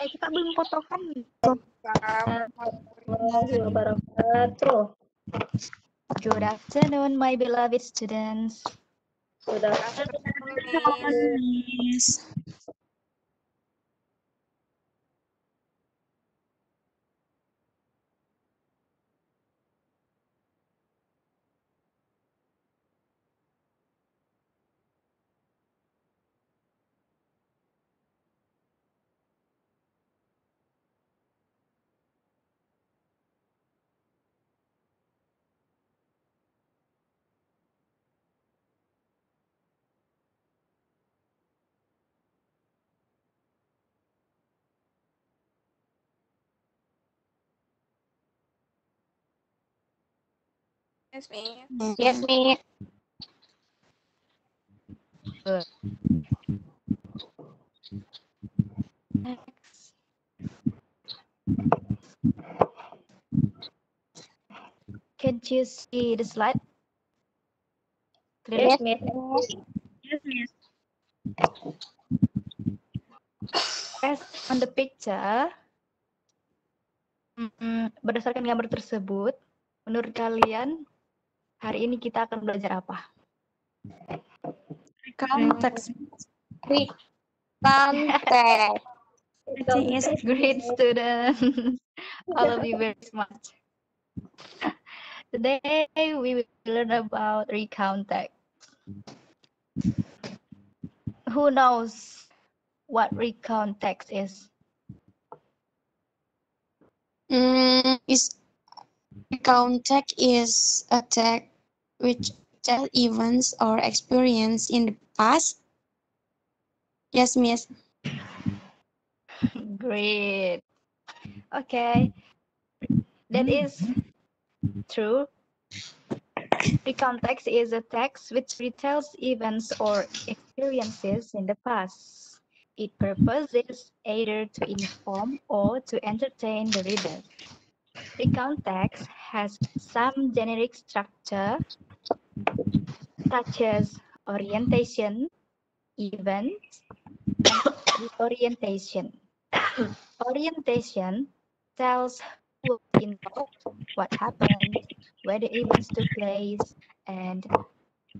Kita belum potongan. Warahmatullahi wabarakatuh. Good afternoon, my beloved students. Good afternoon, Miss. Yes, me. Yes, Miss. Next. Can you see the slide? Clearly? Yes, Miss. Yes, Miss. As on the picture, berdasarkan gambar tersebut, menurut kalian hari ini kita akan belajar apa? Context. Contact. Great student. All of you very smart. Today we will learn about recount text. Who knows what recount text is? Context is a text which tell events or experience in the past. Yes, Miss. Great. Okay, that is true. Recount text is a text which retells events or experiences in the past. Its purpose is either to inform or to entertain the reader. Recount text has some generic structure such as orientation, events, and reorientation. Orientation tells who was involved, what happened, where the events took place, and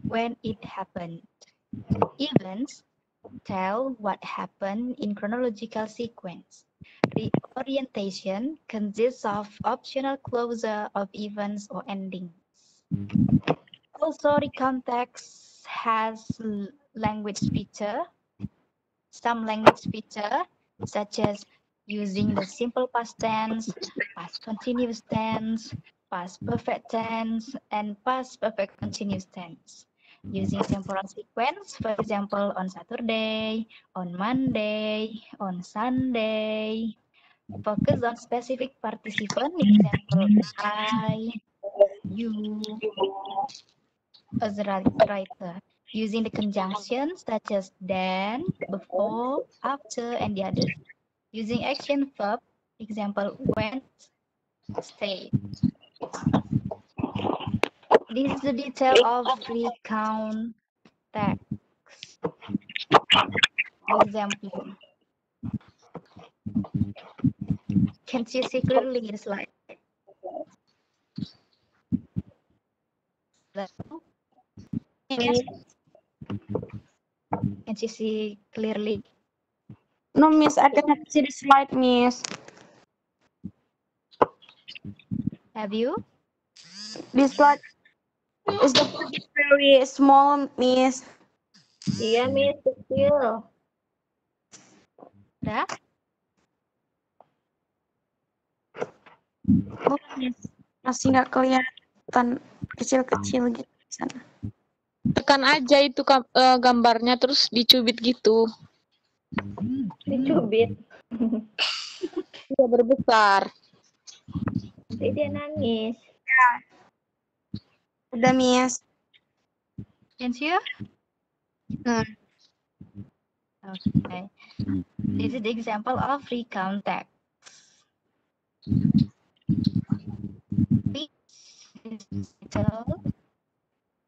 when it happened. Events tell what happened in chronological sequence. Reorientation consists of optional closure of events or endings. Also, the context has language feature. Some language feature, such as using the simple past tense, past continuous tense, past perfect tense, and past perfect continuous tense. Using temporal sequence, for example, on Saturday, on Monday, on Sunday. Focus on specific participant, example, I, you, as a writer. Using the conjunctions such as then, before, after, and the others. Using action verb, example, went, stayed. This is the detail of recount text. Example. Can you see clearly the slide? Yes. Can you see clearly? No, Miss. I cannot see the slide, Miss. Have you? This slide is the very small, Miss. Iya, Miss. Kecil. Udah? Oh, Miss. Masih nggak kelihatan kecil-kecil gitu di sana. Tekan aja itu gambarnya terus dicubit gitu. Dicubit. Udah berbesar. Nanti dia nangis. Udah, Miss. Can you? Okay. This is the example of recount text.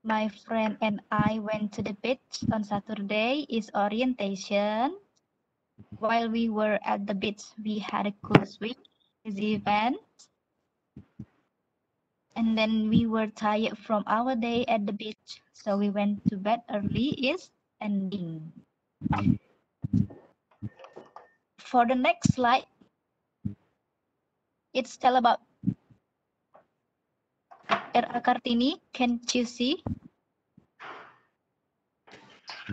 My friend and I went to the beach on Saturday is orientation. while we were at the beach, we had a cool swim, easy event, and then we were tired from our day at the beach, so we went to bed early is ending. For the next slide, it's tell about R.A. Kartini. Can you see?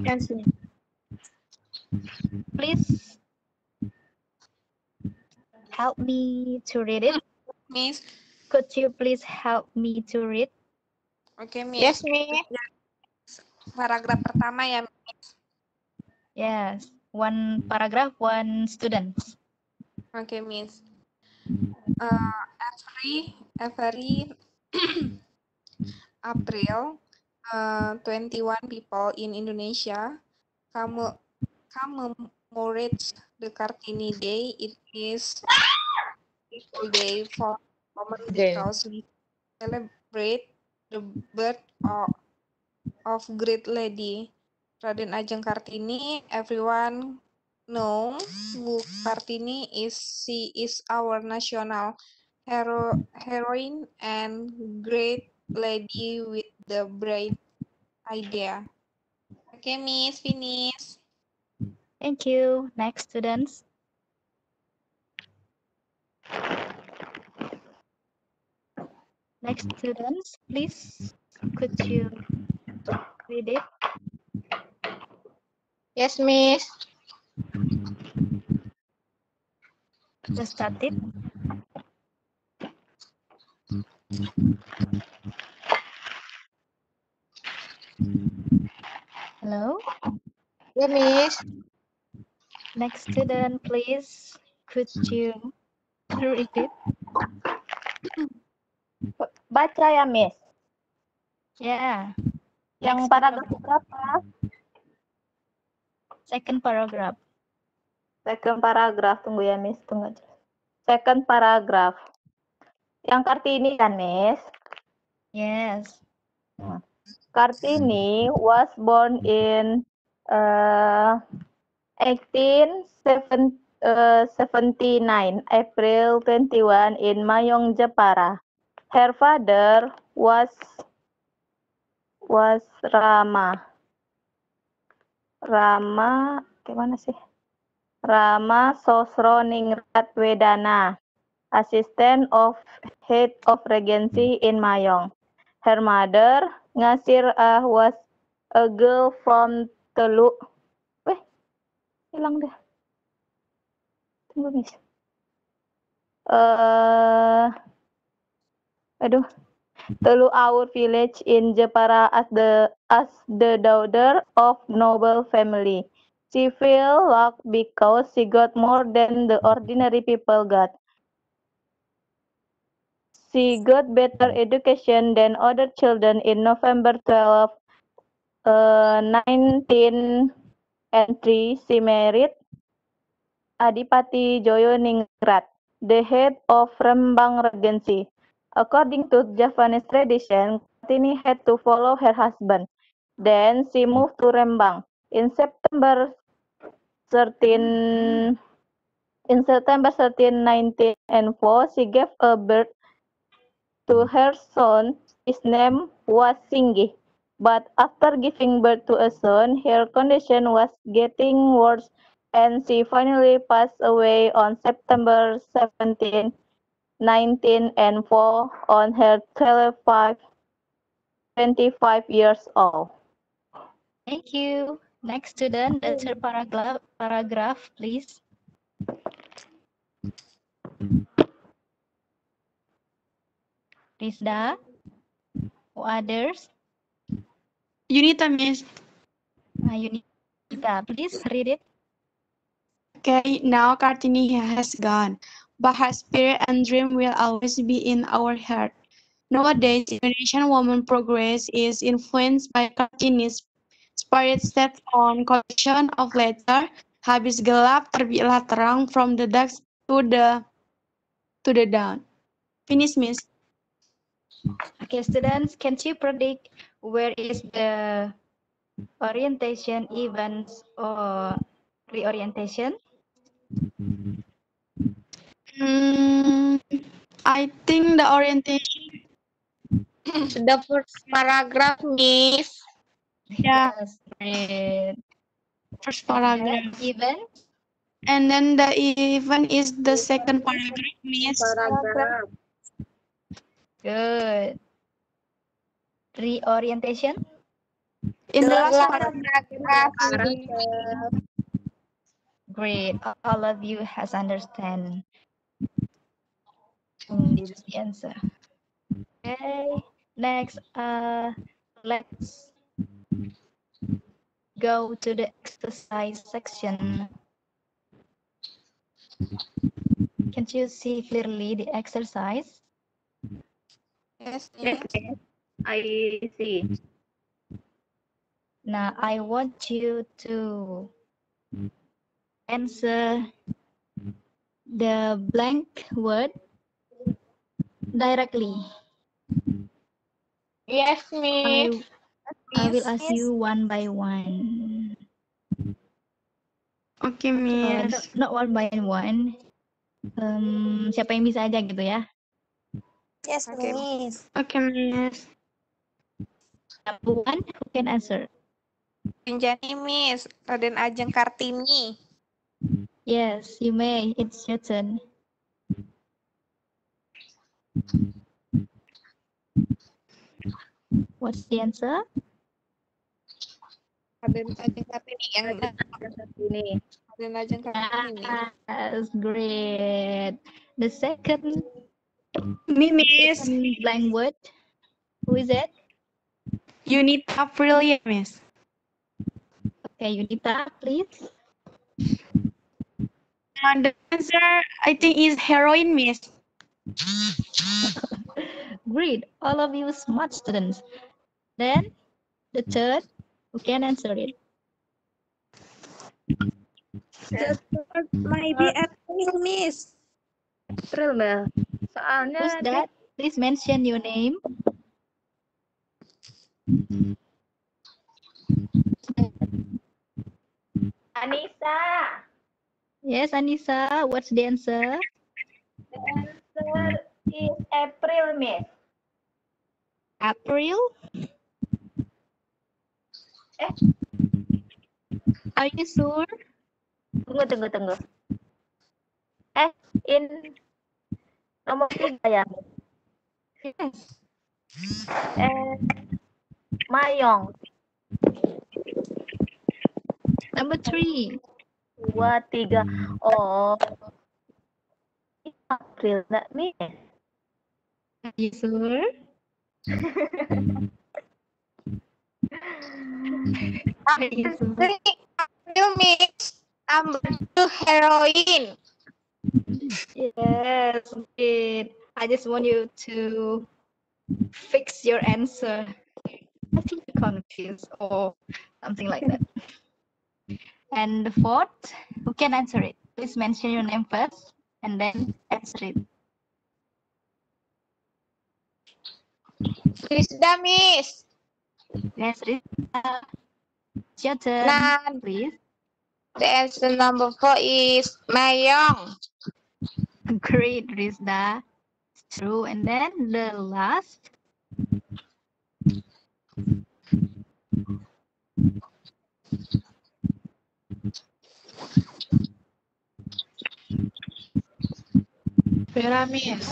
Yes, Miss. Please help me to read it. Miss. Could you please help me to read? Oke, Miss. Yes, Miss. Paragraf pertama ya, Miss. Yes, one paragraph, one student. Oke, Miss. Every April, 21 people in Indonesia commemorate the Kartini Day. It is a beautiful day for women because we celebrate the birth of great lady Raden Ajeng Kartini. Everyone know Bu Kartini is. She is our national heroine and great lady with the bright idea. Okay, Miss, finish. Thank you. Next students. Next students, please. Could you read it? Yes, Miss. Just start it. Hello. Ya, Miss. Next student, please. Could you read it? Baca ya, Miss. Yeah. Yang Next paragraf paragraph. berapa? Second paragraph. Second paragraf. Tunggu ya, Miss. Tunggu aja. Second paragraph. Yang Kartini kan, Miss? Yes. Kartini was born in 1879, April 21 in Mayong, Jepara. Her father was Rama. Gimana sih? Rama Sosroningrat Wedana, assistant of head of regency in Mayong. Her mother, Ngasir was a girl from Teluk. Hilang deh. Tunggu, Miss. Teluk Awur village in Jepara as the daughter of noble family. She fell luck because she got more than the ordinary people got. She got better education than other children. In November 12, 1903, she married Adipati Joyoningrat, the head of Rembang Regency. According to Javanese tradition, Kartini had to follow her husband. Then she moved to Rembang. In September 13, 1904, she gave a birth to her son. His name was Singhi. But after giving birth to a son, her condition was getting worse, and she finally passed away on September 17, 1904, on her 25 years old. Thank you. Next student, the third paragraph, please. Rizda or others? Unita, Miss. Yunita, please read it. Okay, now Kartini has gone, but her spirit and dream will always be in our heart. Nowadays, Indonesian woman progress is influenced by Kartini's spirit set on collection of letter. Habis gelap terbitlah terang, from the dusk to the dawn. Finish, Miss. Okay, students, can you predict where is the orientation events or reorientation? I think the orientation. The first paragraph, Miss. Yeah, Yes, great. first And paragraph. even And then the event is the second paragraph, Miss. Paragraph. good. Reorientation. In the last Last paragraph. paragraph. Great. All of you has understand. This is the answer. Okay. Next, let's go to the exercise section. Can you see clearly the exercise? Yes, Yes, Miss. I see. Now, I want you to answer the blank word directly. Yes, Miss. I will Miss. ask you one by one. Okay, Miss. Not one by one. Siapa yang bisa aja gitu ya. Yes, Okay. Miss. Okay, Miss. Number one, who can answer? Pinjani, Miss. Raden Ajeng Kartini. Yes, you may. It's your turn. What's the answer? Raden Ajeng Kartini. Yang Ini. Raden Ajeng Kartini, Miss. Yes, great. The second Miss. blank word, who is it? Unit Aprilia, Miss. Okay, Unita, please. And the answer, I think, is heroin, Miss. Great, all of you smart students. Then the third, who can answer it? The third might be April, Miss. April, Mel. Soalnya Who's that? Please mention your name. Anissa. Yes, Anissa, what's the answer? The answer is April, Miss. April? Are you sure? Tunggu. In nomor 3 ya. Yes. Mayong. Number 3. 2, 3. Oh. April, enggak, Miss. Are you sure? Are you sure? April, Miss. Number 2, heroin. Yes, great. I just want you to fix your answer. I think you're confused or something like that. And the fourth, who can answer it? Please mention your name first and then answer it. Rizda, Miss. Yes, Rita. It's your turn, Nah, please. the answer number 4 is Mayong. Great, Rizda. True. And then the last. Vera, Miss.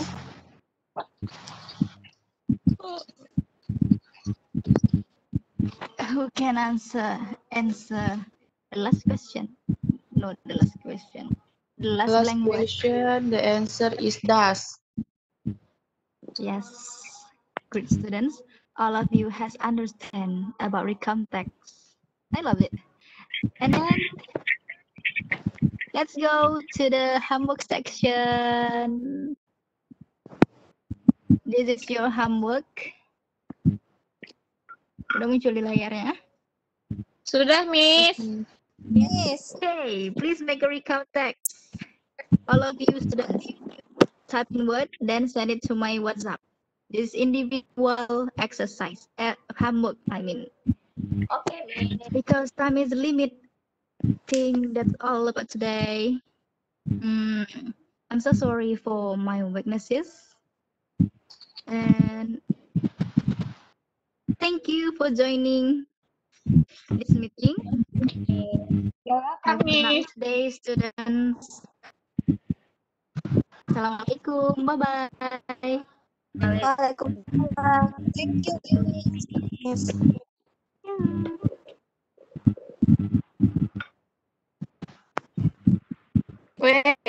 Who can answer the last question? No, the last question. The last Last blank word. question, the answer is das. Yes, great students. All of you has understand about recontext. I love it. And then let's go to the homework section. This is your homework. Udah muncul di layarnya. Sudah, Miss. Miss. Okay, please make a recontext. All of you students, type in word, then send it to my WhatsApp. This individual exercise, homework, I mean. Okay, Miss. Because time is limit. Think that's all about today. I'm so sorry for my weaknesses. And thank you for joining this meeting. Have a nice day, students. Assalamualaikum. Bye-bye. Waalaikumsalam. Thank you, Miss. Wait.